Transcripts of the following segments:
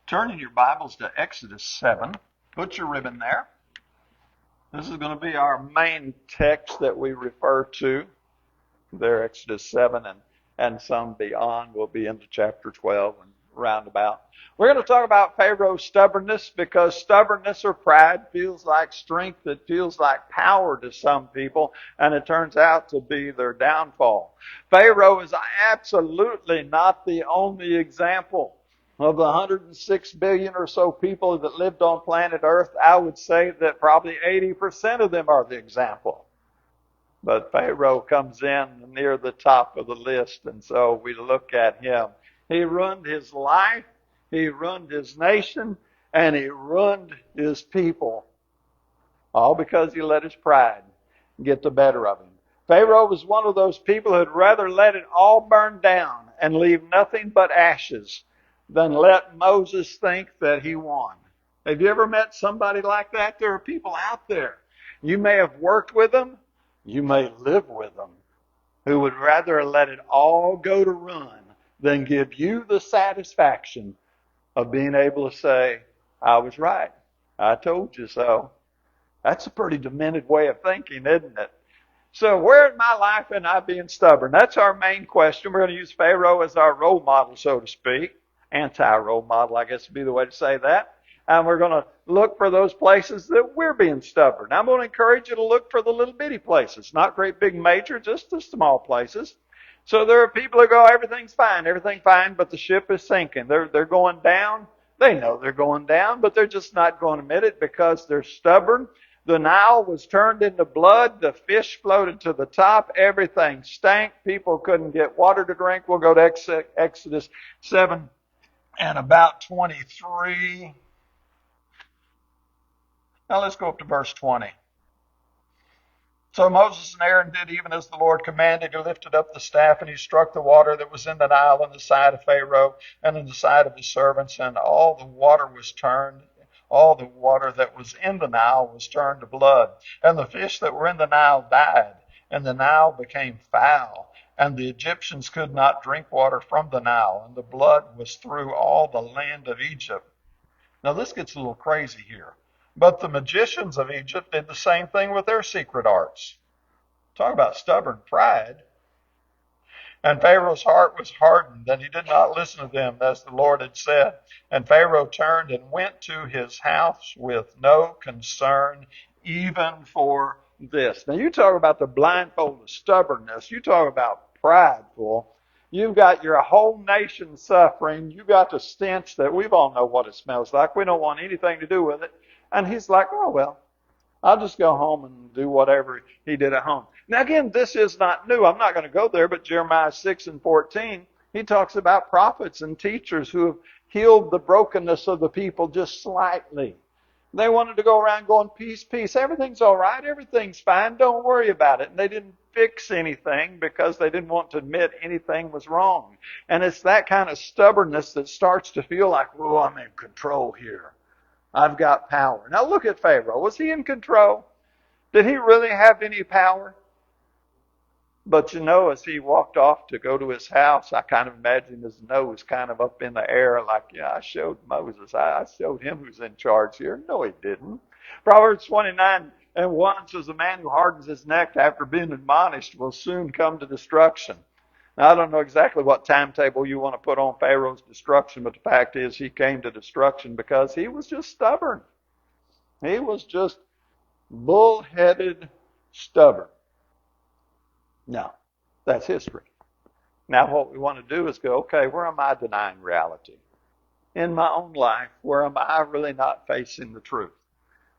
Turn in your Bibles to Exodus 7. Put your ribbon there. This is going to be our main text that we refer to. There, Exodus 7 and some beyond. We'll be into chapter 12 and roundabout. We're going to talk about Pharaoh's stubbornness because stubbornness or pride feels like strength. It feels like power to some people, and it turns out to be their downfall. Pharaoh is absolutely not the only example. Of the 106 billion or so people that lived on planet Earth, I would say that probably 80% of them are the example. But Pharaoh comes in near the top of the list, and so we look at him. He ruined his life, he ruined his nation, and he ruined his people. All because he let his pride get the better of him. Pharaoh was one of those people who'd rather let it all burn down and leave nothing but ashes than let Moses think that he won. Have you ever met somebody like that? There are people out there. You may have worked with them. You may live with them who would rather let it all go to ruin than give you the satisfaction of being able to say, I was right. I told you so. That's a pretty demented way of thinking, isn't it? So where in my life am I being stubborn? That's our main question. We're going to use Pharaoh as our role model, so to speak. Anti-role model, I guess would be the way to say that. And we're going to look for those places that we're being stubborn. I'm going to encourage you to look for the little bitty places, not great big major, just the small places. So there are people who go, everything's fine, but the ship is sinking. They're going down. They know they're going down, but they're just not going to admit it because they're stubborn. The Nile was turned into blood. The fish floated to the top. Everything stank. People couldn't get water to drink. We'll go to Exodus 7 and about 23. Now let's go up to verse 20. So Moses and Aaron did even as the Lord commanded. He lifted up the staff and he struck the water that was in the Nile on the side of Pharaoh and on the side of his servants, and all the water was turned. All the water that was in the Nile was turned to blood. And the fish that were in the Nile died, and the Nile became foul. And the Egyptians could not drink water from the Nile, and the blood was through all the land of Egypt. Now this gets a little crazy here. But the magicians of Egypt did the same thing with their secret arts. Talk about stubborn pride. And Pharaoh's heart was hardened, and he did not listen to them, as the Lord had said. And Pharaoh turned and went to his house with no concern, even for this. Now you talk about the blindfold of stubbornness. You talk about prideful. You've got your whole nation suffering. You've got the stench that we all know what it smells like. We don't want anything to do with it. And he's like, oh, well, I'll just go home and do whatever he did at home. Now, again, this is not new. I'm not going to go there, but Jeremiah 6 and 14, he talks about prophets and teachers who have healed the brokenness of the people just slightly. They wanted to go around going, peace, peace. Everything's all right. Everything's fine. Don't worry about it. And they didn't fix anything because they didn't want to admit anything was wrong. And it's that kind of stubbornness that starts to feel like, oh, I'm in control here. I've got power. Now look at Pharaoh. Was he in control? Did he really have any power? But you know, as he walked off to go to his house, I kind of imagine his nose kind of up in the air like, yeah, I showed Moses. I showed him who's in charge here. No, he didn't. Proverbs 29 and 1 says, a man who hardens his neck after being admonished will soon come to destruction. Now, I don't know exactly what timetable you want to put on Pharaoh's destruction, but the fact is he came to destruction because he was just stubborn. He was just bull-headed stubborn. No, that's history. Now what we want to do is go, okay, where am I denying reality? In my own life, where am I really not facing the truth?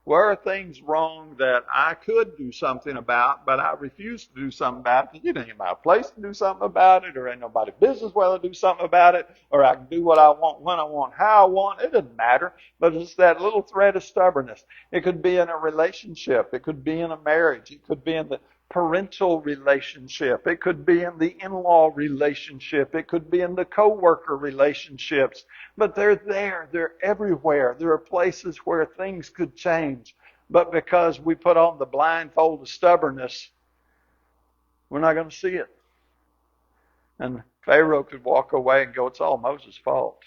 Where are things wrong that I could do something about, but I refuse to do something about it? It ain't my place to do something about it, or ain't nobody's business whether to do something about it, or I can do what I want, when I want, how I want. It doesn't matter, but it's that little thread of stubbornness. It could be in a relationship. It could be in a marriage. It could be in the parental relationship. It could be in the in-law relationship. It could be in the co-worker relationships. But they're there. They're everywhere. There are places where things could change. But because we put on the blindfold of stubbornness, we're not going to see it. And Pharaoh could walk away and go, it's all Moses' fault.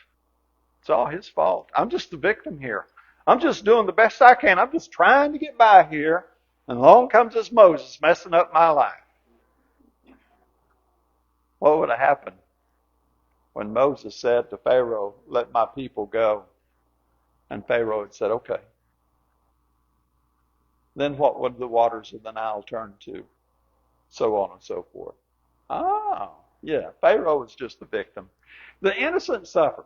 It's all his fault. I'm just the victim here. I'm just doing the best I can. I'm just trying to get by here. And along comes this Moses messing up my life. What would have happened when Moses said to Pharaoh, let my people go? And Pharaoh had said, okay. Then what would the waters of the Nile turn to? So on and so forth. Yeah, Pharaoh was just the victim. The innocent suffer.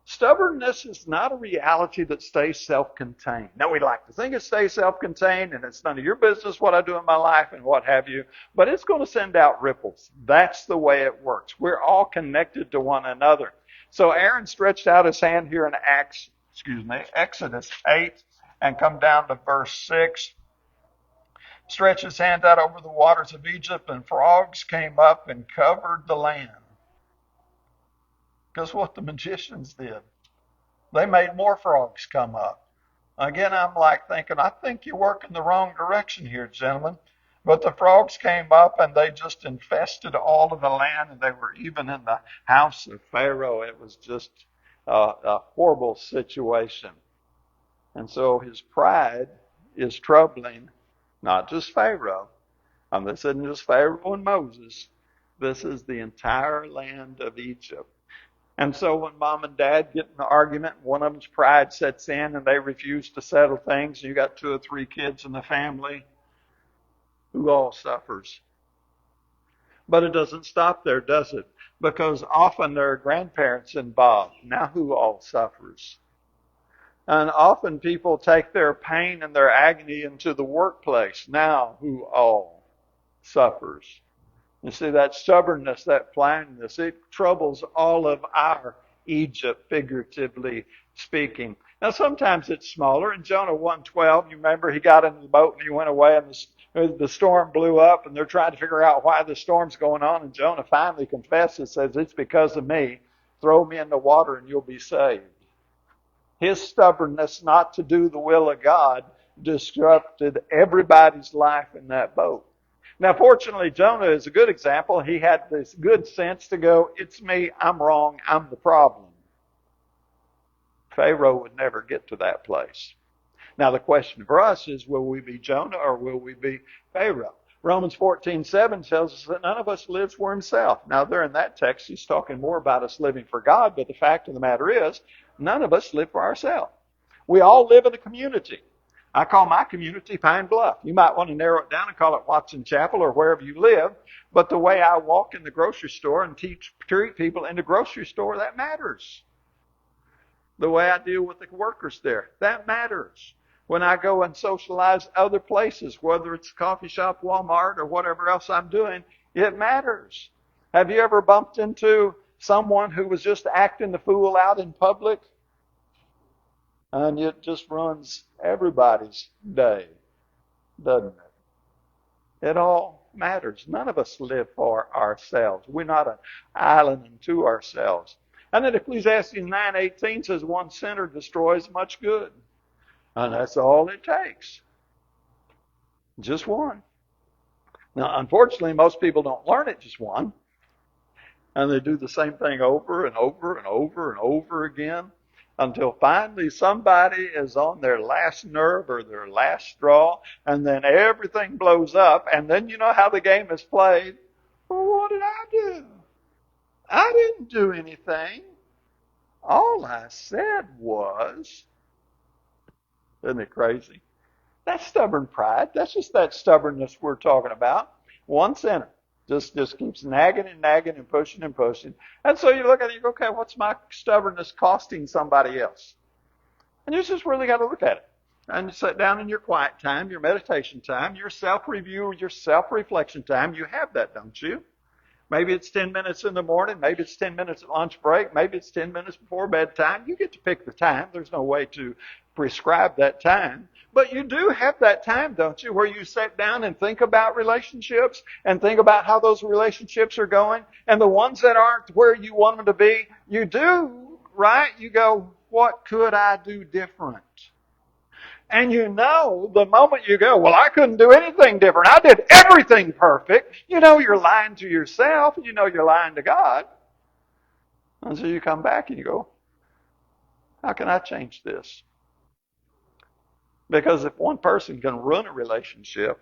Stubbornness is not a reality that stays self-contained. Now, we like to think it stays self-contained and it's none of your business what I do in my life and what have you, but it's going to send out ripples. That's the way it works. We're all connected to one another. So Aaron stretched out his hand here in Exodus 8 and come down to verse 6. Stretched his hand out over the waters of Egypt, and frogs came up and covered the land. Because what the magicians did, they made more frogs come up. Again, I'm like thinking, I think you work in the wrong direction here, gentlemen. But the frogs came up and they just infested all of the land, and they were even in the house of Pharaoh. It was just a horrible situation. And so his pride is troubling not just Pharaoh. This isn't just Pharaoh and Moses. This is the entire land of Egypt. And so when mom and dad get in an argument, one of them's pride sets in and they refuse to settle things, and you got 2 or 3 kids in the family, who all suffers? But it doesn't stop there, does it? Because often there are grandparents involved. Now who all suffers? And often people take their pain and their agony into the workplace. Now who all suffers? You see, that stubbornness, that blindness, it troubles all of our Egypt, figuratively speaking. Now, sometimes it's smaller. In Jonah 1:12, you remember he got into the boat and he went away, and the storm blew up, and they're trying to figure out why the storm's going on. And Jonah finally confesses, says, it's because of me. Throw me in the water and you'll be saved. His stubbornness not to do the will of God disrupted everybody's life in that boat. Now, fortunately, Jonah is a good example. He had this good sense to go, it's me, I'm wrong, I'm the problem. Pharaoh would never get to that place. Now, the question for us is, will we be Jonah or will we be Pharaoh? Romans 14:7 tells us that none of us lives for himself. Now, there in that text, he's talking more about us living for God, but the fact of the matter is, none of us live for ourselves. We all live in a community. I call my community Pine Bluff. You might want to narrow it down and call it Watson Chapel or wherever you live. But the way I walk in the grocery store and treat people in the grocery store, that matters. The way I deal with the workers there, that matters. When I go and socialize other places, whether it's a coffee shop, Walmart, or whatever else I'm doing, it matters. Have you ever bumped into someone who was just acting the fool out in public? And it just ruins everybody's day, doesn't it? It all matters. None of us live for ourselves. We're not an island unto ourselves. And then Ecclesiastes 9:18 says, one sinner destroys much good. And that's all it takes. Just one. Now, unfortunately, most people don't learn it just one. And they do the same thing over and over and over and over again, until finally somebody is on their last nerve or their last straw, and then everything blows up, and then you know how the game is played. Well, what did I do? I didn't do anything. All I said was, isn't it crazy? That's stubborn pride. That's just that stubbornness we're talking about. One sinner just keeps nagging and nagging and pushing and pushing. And so you look at it and you go, okay, what's my stubbornness costing somebody else? And you just really got to look at it. And you sit down in your quiet time, your meditation time, your self-review, your self-reflection time. You have that, don't you? Maybe it's 10 minutes in the morning. Maybe it's 10 minutes at lunch break. Maybe it's 10 minutes before bedtime. You get to pick the time. There's no way to prescribe that time. But you do have that time, don't you, where you sit down and think about relationships and think about how those relationships are going. And the ones that aren't where you want them to be, you do, right? You go, what could I do different? And you know, the moment you go, well, I couldn't do anything different. I did everything perfect. You know you're lying to yourself. You know you're lying to God. And so you come back and you go, How can I change this? Because if one person can ruin a relationship,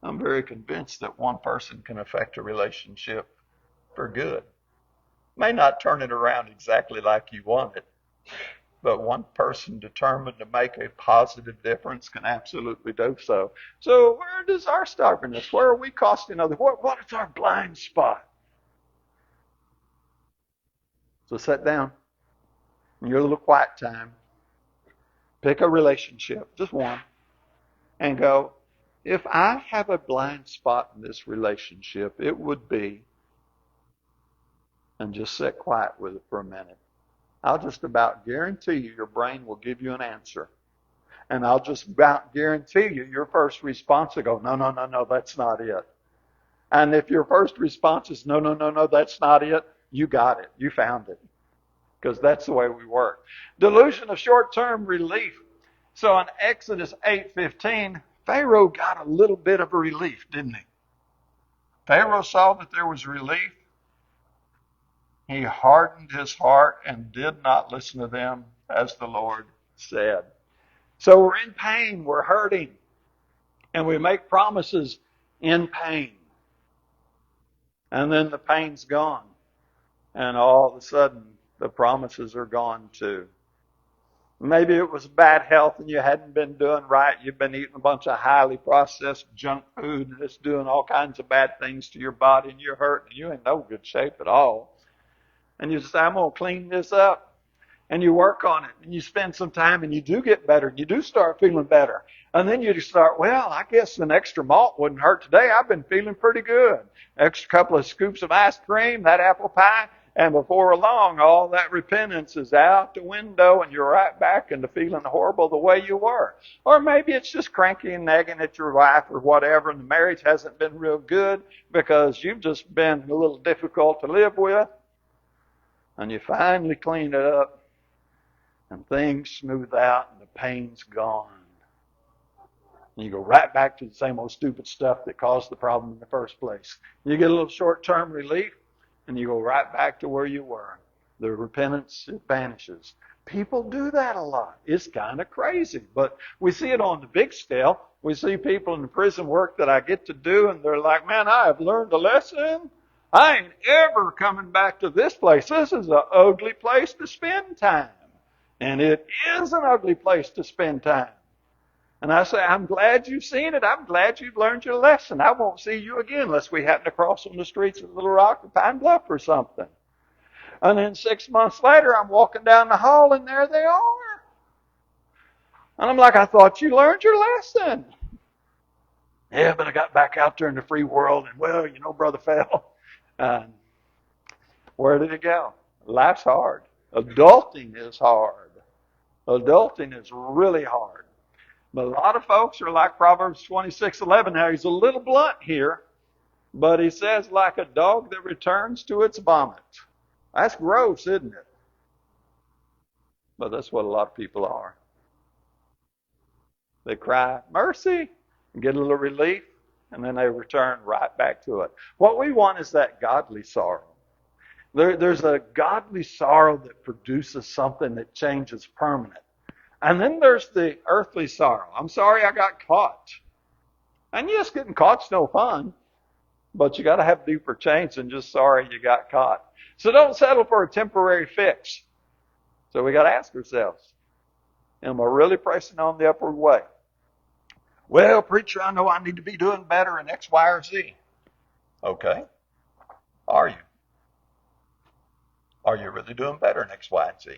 I'm very convinced that one person can affect a relationship for good. May not turn it around exactly like you want it, but one person determined to make a positive difference can absolutely do so. So where does our stubbornness, where are we costing others? What is our blind spot? So sit down in your little quiet time, pick a relationship, just one, and go, if I have a blind spot in this relationship, it would be, and just sit quiet with it for a minute. I'll just about guarantee you your brain will give you an answer. And I'll just about guarantee you your first response will go, no, no, no, no, that's not it. And if your first response is, no, no, no, no, that's not it, you got it. You found it. Because that's the way we work. Delusion of short-term relief. So in Exodus 8:15, Pharaoh got a little bit of a relief, didn't he? Pharaoh saw that there was relief. He hardened his heart and did not listen to them as the Lord said. So we're in pain, we're hurting, and we make promises in pain. And then the pain's gone. And all of a sudden, the promises are gone too. Maybe it was bad health and you hadn't been doing right. You've been eating a bunch of highly processed junk food and it's doing all kinds of bad things to your body and you're hurting. You ain't no good shape at all. And you say, I'm going to clean this up. And you work on it and you spend some time and you do get better and you do start feeling better. And then you start, well, I guess an extra malt wouldn't hurt today. I've been feeling pretty good. Extra couple of scoops of ice cream, that apple pie, and before long, all that repentance is out the window and you're right back into feeling horrible the way you were. Or maybe it's just cranky and nagging at your wife or whatever and the marriage hasn't been real good because you've just been a little difficult to live with. And you finally clean it up. And things smooth out and the pain's gone. And you go right back to the same old stupid stuff that caused the problem in the first place. You get a little short-term relief and you go right back to where you were. The repentance, it vanishes. People do that a lot. It's kind of crazy. But we see it on the big scale. We see people in the prison work that I get to do and they're like, man, I have learned a lesson. I ain't ever coming back to this place. This is an ugly place to spend time. And it is an ugly place to spend time. And I say, I'm glad you've seen it. I'm glad you've learned your lesson. I won't see you again unless we happen to cross on the streets of Little Rock or Pine Bluff or something. And then 6 months later, I'm walking down the hall and there they are. And I'm like, I thought you learned your lesson. Yeah, but I got back out there in the free world and, well, you know, Brother Pharaoh, where did it go? Life's hard. Adulting is hard. Adulting is really hard. But a lot of folks are like Proverbs 26:11. Now, he's a little blunt here, but he says, like a dog that returns to its vomit. That's gross, isn't it? But that's what a lot of people are. They cry, mercy, and get a little relief, and then they return right back to it. What we want is that godly sorrow. There's a godly sorrow that produces something that changes permanent. And then there's the earthly sorrow. I'm sorry I got caught. And yes, getting caught's no fun, but you got to have deeper change than just sorry you got caught. So don't settle for a temporary fix. So we got to ask ourselves, am I really pressing on the upward way? Well, preacher, I know I need to be doing better in X, Y, or Z. Okay. Are you? Are you really doing better in X, Y, and Z?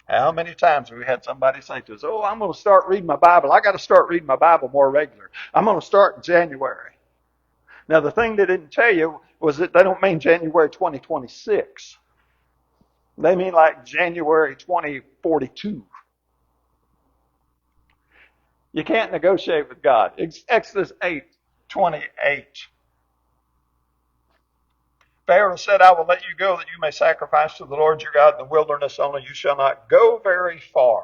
How many times have we had somebody say to us, oh, I'm going to start reading my Bible. I got to start reading my Bible more regular. I'm going to start in January. Now, the thing they didn't tell you was that they don't mean January 2026. They mean like January 2042. You can't negotiate with God. Exodus 8:28. Pharaoh said, I will let you go that you may sacrifice to the Lord your God in the wilderness, only you shall not go very far.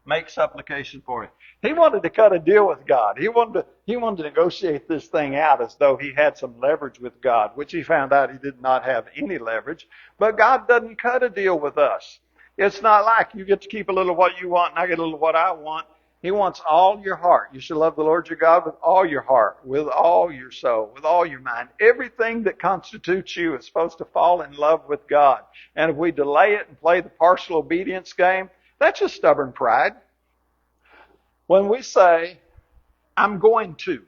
Make supplication for him. He wanted to cut a deal with God. He wanted to negotiate this thing out as though he had some leverage with God, which he found out he did not have any leverage. But God doesn't cut a deal with us. It's not like you get to keep a little of what you want and I get a little of what I want. He wants all your heart. You should love the Lord your God with all your heart, with all your soul, with all your mind. Everything that constitutes you is supposed to fall in love with God. And if we delay it and play the partial obedience game, that's just stubborn pride. When we say, I'm going to,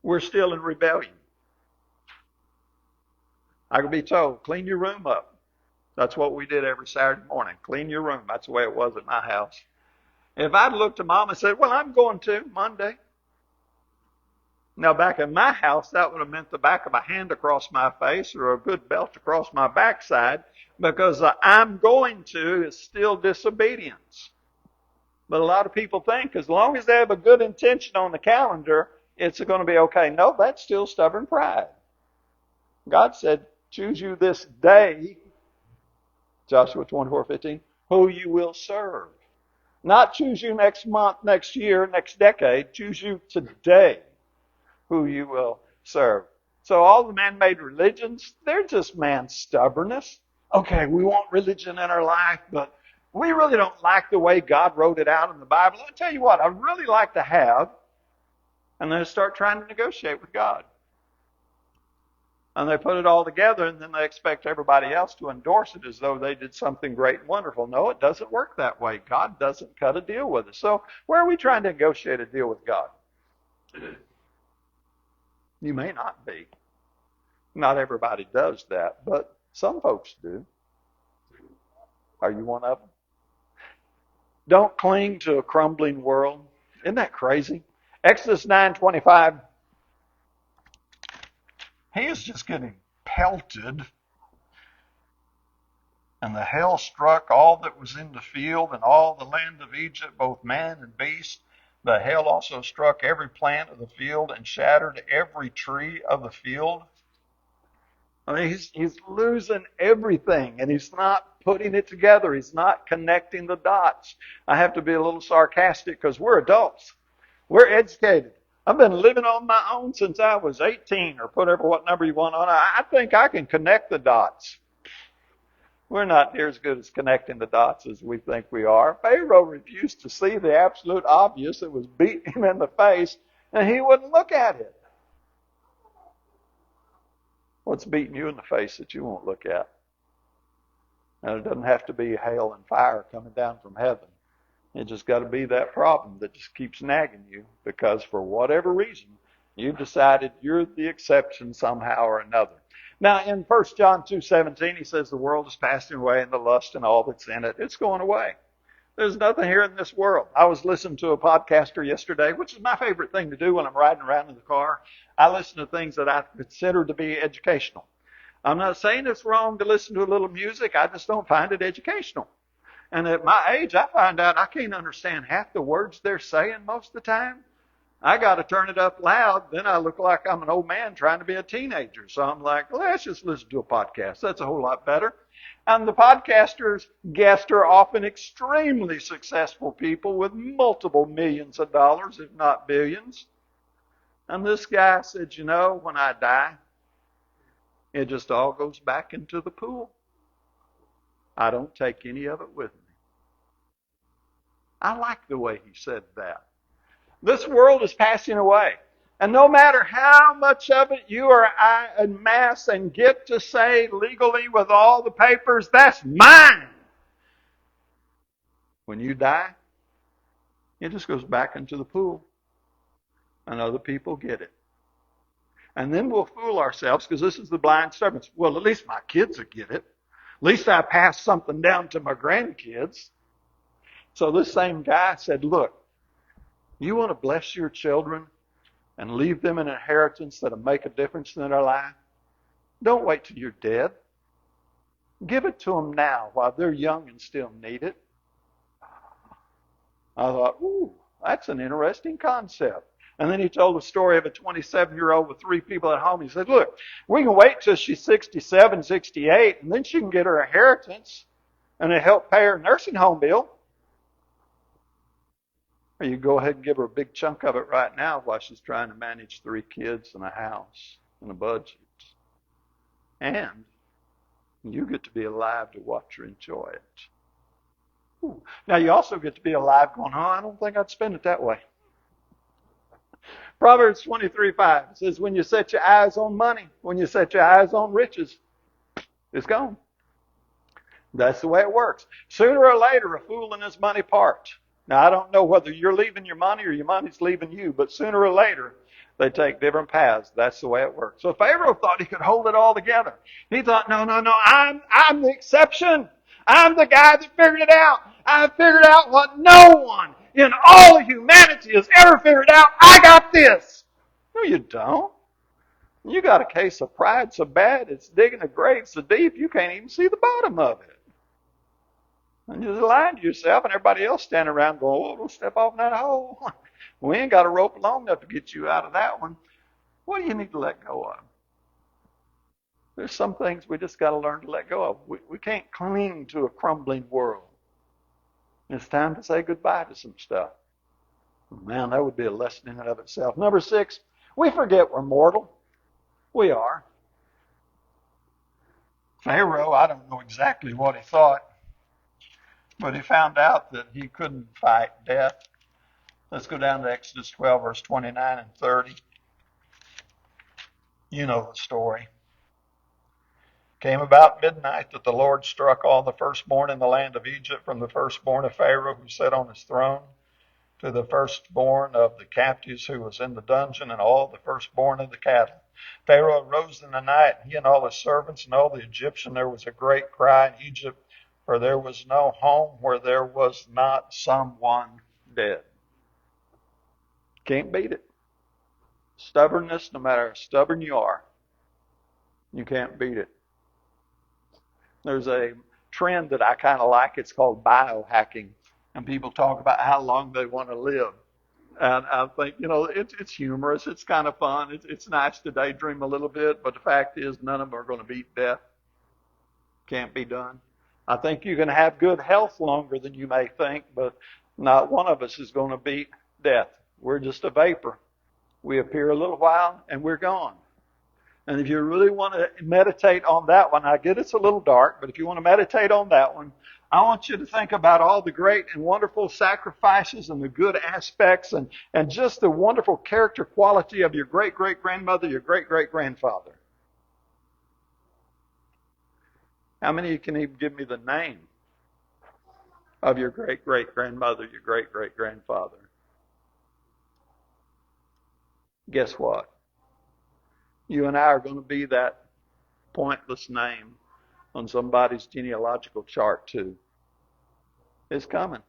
we're still in rebellion. I could be told, clean your room up. That's what we did every Saturday morning. Clean your room. That's the way it was at my house. If I'd looked at Mom and said, well, I'm going to Monday. Now, back in my house, that would have meant the back of a hand across my face or a good belt across my backside, because I'm going to is still disobedience. But a lot of people think as long as they have a good intention on the calendar, it's going to be okay. No, that's still stubborn pride. God said, choose you this day, Joshua 24:15, who you will serve. Not choose you next month, next year, next decade. Choose you today who you will serve. So all the man-made religions, they're just man's stubbornness. Okay, we want religion in our life, but we really don't like the way God wrote it out in the Bible. I'll tell you what, I'd really like to have, and then start trying to negotiate with God. And they put it all together, and then they expect everybody else to endorse it as though they did something great and wonderful. No, it doesn't work that way. God doesn't cut a deal with us. So where are we trying to negotiate a deal with God? You may not be. Not everybody does that, but some folks do. Are you one of them? Don't cling to a crumbling world. Isn't that crazy? Exodus 9:25. He is just getting pelted, and the hail struck all that was in the field and all the land of Egypt, both man and beast. The hail also struck every plant of the field and shattered every tree of the field. I mean, he's losing everything, and he's not putting it together. He's not connecting the dots. I have to be a little sarcastic because we're adults. We're educated. I've been living on my own since I was 18, or whatever, what number you want on. I think I can connect the dots. We're not near as good as connecting the dots as we think we are. Pharaoh refused to see the absolute obvious. It was beating him in the face, and he wouldn't look at it. What's beating you in the face that you won't look at? And it doesn't have to be hail and fire coming down from heaven. It just got to be that problem that just keeps nagging you because for whatever reason, you've decided you're the exception somehow or another. Now, in 1 John 2:17, he says the world is passing away and the lust and all that's in it, it's going away. There's nothing here in this world. I was listening to a podcaster yesterday, which is my favorite thing to do when I'm riding around in the car. I listen to things that I consider to be educational. I'm not saying it's wrong to listen to a little music. I just don't find it educational. And at my age, I find out I can't understand half the words they're saying most of the time. I got to turn it up loud. Then I look like I'm an old man trying to be a teenager. So I'm like, let's just listen to a podcast. That's a whole lot better. And the podcasters' guests are often extremely successful people with multiple millions of dollars, if not billions. And this guy said, you know, when I die, it just all goes back into the pool. I don't take any of it with me. I like the way he said that. This world is passing away. And no matter how much of it you or I amass and get to say legally with all the papers, that's mine. When you die, it just goes back into the pool. And other people get it. And then we'll fool ourselves because this is the blind servants. Well, at least my kids will get it. At least I passed something down to my grandkids. So this same guy said, look, you want to bless your children and leave them an inheritance that'll make a difference in their life? Don't wait till you're dead. Give it to them now while they're young and still need it. I thought, ooh, that's an interesting concept. And then he told the story of a 27-year-old with 3 people at home. He said, look, we can wait till she's 67, 68, and then she can get her inheritance and it'll help pay her nursing home bill. Or you go ahead and give her a big chunk of it right now while she's trying to manage 3 kids and a house and a budget. And You get to be alive to watch her enjoy it. Ooh. Now, you also get to be alive going, I don't think I'd spend it that way. Proverbs 23:5 says, when you set your eyes on money, when you set your eyes on riches, it's gone. That's the way it works. Sooner or later, a fool and his money part. Now, I don't know whether you're leaving your money or your money's leaving you, but sooner or later, they take different paths. That's the way it works. So Pharaoh thought he could hold it all together. He thought, no, I'm the exception. I'm the guy that figured it out. I figured out what no one in all of humanity has ever figured out. I got this. No, you don't. You got a case of pride so bad it's digging a grave so deep you can't even see the bottom of it. And you're lying to yourself and everybody else standing around going, oh, don't step off in that hole. We ain't got a rope long enough to get you out of that one. What do you need to let go of? There's some things we just got to learn to let go of. We can't cling to a crumbling world. It's time to say goodbye to some stuff. Man, that would be a lesson in and of itself. Number 6, we forget we're mortal. We are. Pharaoh, I don't know exactly what he thought, but he found out that he couldn't fight death. Let's go down to Exodus 12, verse 29 and 30. You know the story. Came about midnight that the Lord struck all the firstborn in the land of Egypt, from the firstborn of Pharaoh who sat on his throne, to the firstborn of the captives who was in the dungeon, and all the firstborn of the cattle. Pharaoh arose in the night, he and all his servants and all the Egyptians. There was a great cry in Egypt, for there was no home where there was not someone dead. Can't beat it. Stubbornness, no matter how stubborn you are, you can't beat it. There's a trend that I kind of like. It's called biohacking. And people talk about how long they want to live. And I think, it's humorous. It's kind of fun. It's nice to daydream a little bit. But the fact is, none of them are going to beat death. Can't be done. I think you can have good health longer than you may think, but not one of us is going to beat death. We're just a vapor. We appear a little while and we're gone. And if you really want to meditate on that one, I get it's a little dark, but if you want to meditate on that one, I want you to think about all the great and wonderful sacrifices and the good aspects and just the wonderful character quality of your great-great-grandmother, your great-great-grandfather. How many of you can even give me the name of your great-great-grandmother, your great-great-grandfather? Guess what? You and I are going to be that pointless name on somebody's genealogical chart too. It's coming.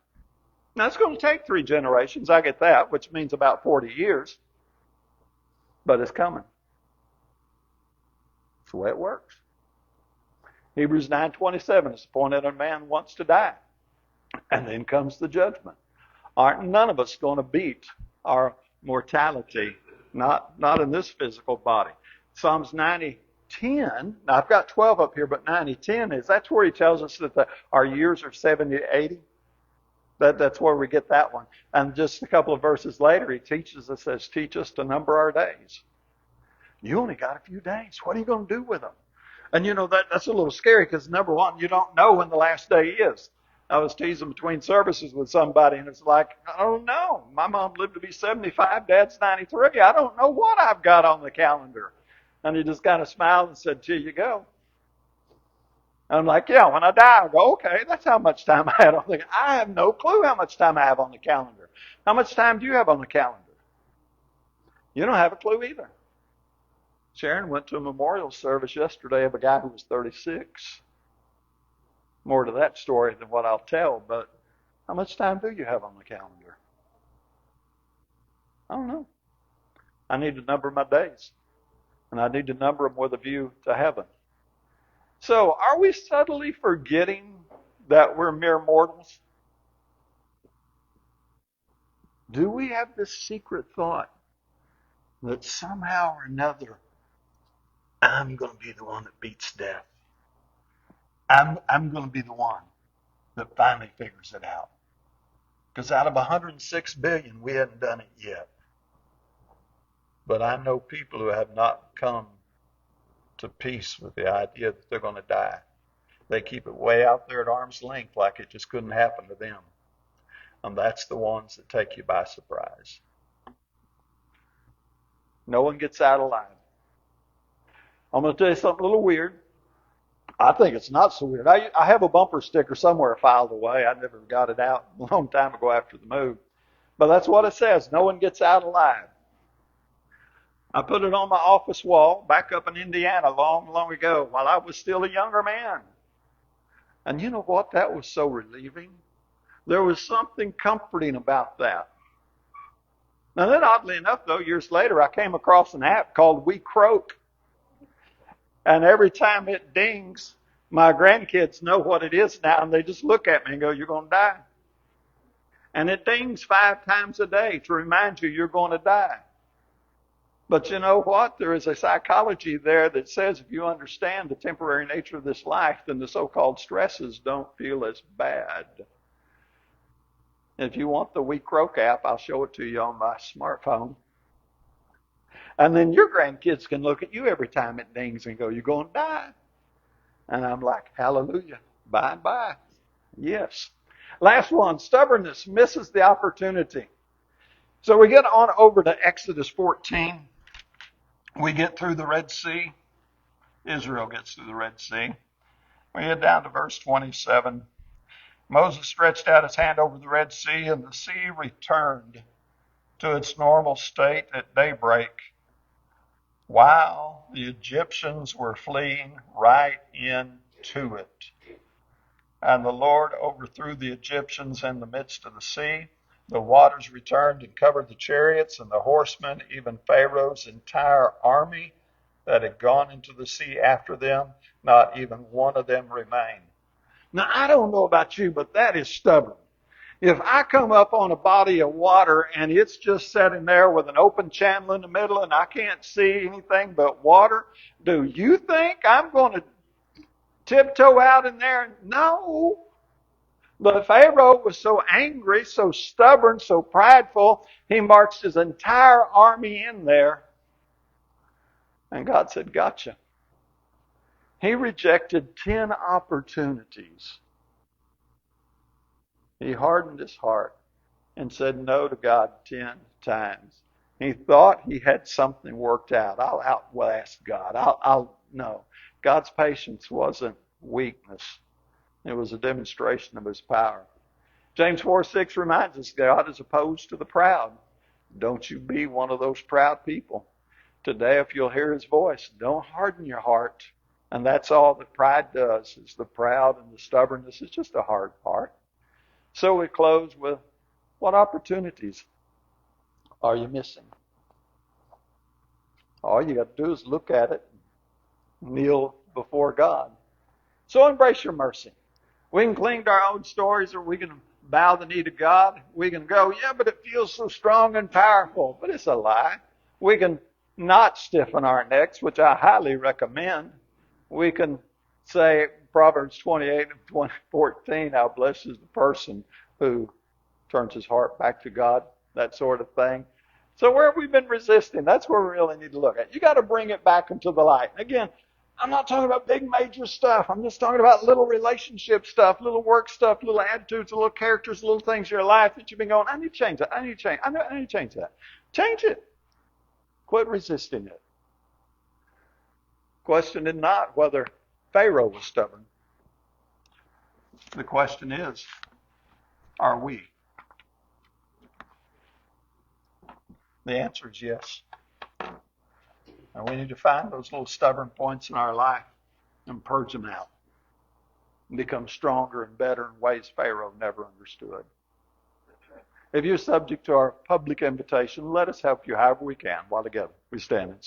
Now it's going to take 3 generations. I get that, which means about 40 years. But it's coming. It's the way it works. Hebrews 9:27 is appointed a man wants to die. And then comes the judgment. Aren't none of us going to beat our mortality? Not in this physical body. Psalms 90:10. Now I've got 12 up here, but 90:10 that's where he tells us that our years are 70 to 80. That's where we get that one. And just a couple of verses later, he teaches us, says, teach us to number our days. You only got a few days. What are you going to do with them? And that's a little scary because number one, you don't know when the last day is. I was teasing between services with somebody, and it's like, I don't know. My mom lived to be 75, Dad's 93. I don't know what I've got on the calendar. And he just kind of smiled and said, here you go. And I'm like, yeah, when I die, I'll go, okay, that's how much time I had on the calendar. I have no clue how much time I have on the calendar. How much time do you have on the calendar? You don't have a clue either. Sharon went to a memorial service yesterday of a guy who was 36. More to that story than what I'll tell, but how much time do you have on the calendar? I don't know. I need to number my days, and I need to number them with a view to heaven. So, are we subtly forgetting that we're mere mortals? Do we have this secret thought that somehow or another, I'm going to be the one that beats death? I'm going to be the one that finally figures it out. Because out of 106 billion, we hadn't done it yet. But I know people who have not come to peace with the idea that they're going to die. They keep it way out there at arm's length like it just couldn't happen to them. And that's the ones that take you by surprise. No one gets out alive. I'm going to tell you something a little weird. I think it's not so weird. I have a bumper sticker somewhere filed away. I never got it out a long time ago after the move. But that's what it says. No one gets out alive. I put it on my office wall back up in Indiana long, long ago while I was still a younger man. And you know what? That was so relieving. There was something comforting about that. Now then, oddly enough, though, years later, I came across an app called We Croak. And every time it dings, my grandkids know what it is now, and they just look at me and go, "You're going to die." And it dings 5 times a day to remind you you're going to die. But you know what? There is a psychology there that says if you understand the temporary nature of this life, then the so-called stresses don't feel as bad. If you want the We Croak app, I'll show it to you on my smartphone. And then your grandkids can look at you every time it dings and go, "You're going to die." And I'm like, hallelujah, bye and bye. Yes. Last one, stubbornness misses the opportunity. So we get on over to Exodus 14. We get through the Red Sea. Israel gets through the Red Sea. We get down to verse 27. Moses stretched out his hand over the Red Sea, and the sea returned to its normal state at daybreak, while the Egyptians were fleeing right into it. And the Lord overthrew the Egyptians in the midst of the sea. The waters returned and covered the chariots and the horsemen, even Pharaoh's entire army that had gone into the sea after them. Not even one of them remained. Now, I don't know about you, but that is stubborn. If I come up on a body of water and it's just sitting there with an open channel in the middle and I can't see anything but water, do you think I'm going to tiptoe out in there? No. But Pharaoh was so angry, so stubborn, so prideful, he marched his entire army in there. And God said, "Gotcha." He rejected 10 opportunities. He hardened his heart and said no to God 10 times. He thought he had something worked out. I'll outlast God. No. God's patience wasn't weakness. It was a demonstration of his power. James 4:6 reminds us God is opposed to the proud. Don't you be one of those proud people. Today, if you'll hear his voice, don't harden your heart. And that's all that pride does, is the proud and the stubbornness. It's just a hard part. So we close with, what opportunities are you missing? All you got to do is look at it, kneel before God. So embrace your mercy. We can cling to our own stories, or we can bow the knee to God. We can go, "Yeah, but it feels so strong and powerful." But it's a lie. We can not stiffen our necks, which I highly recommend. We can say Proverbs 28 and 14, how blessed is the person who turns his heart back to God, that sort of thing. So where have we been resisting? That's where we really need to look at. You got to bring it back into the light. Again, I'm not talking about big major stuff. I'm just talking about little relationship stuff, little work stuff, little attitudes, little characters, little things in your life that you've been going, "I need to change that. I need to change. I need to change that." Change it. Quit resisting it. Question is not whether Pharaoh was stubborn. The question is, are we? The answer is yes. And we need to find those little stubborn points in our life and purge them out and become stronger and better in ways Pharaoh never understood. If you're subject to our public invitation, let us help you however we can. While together we stand and sing.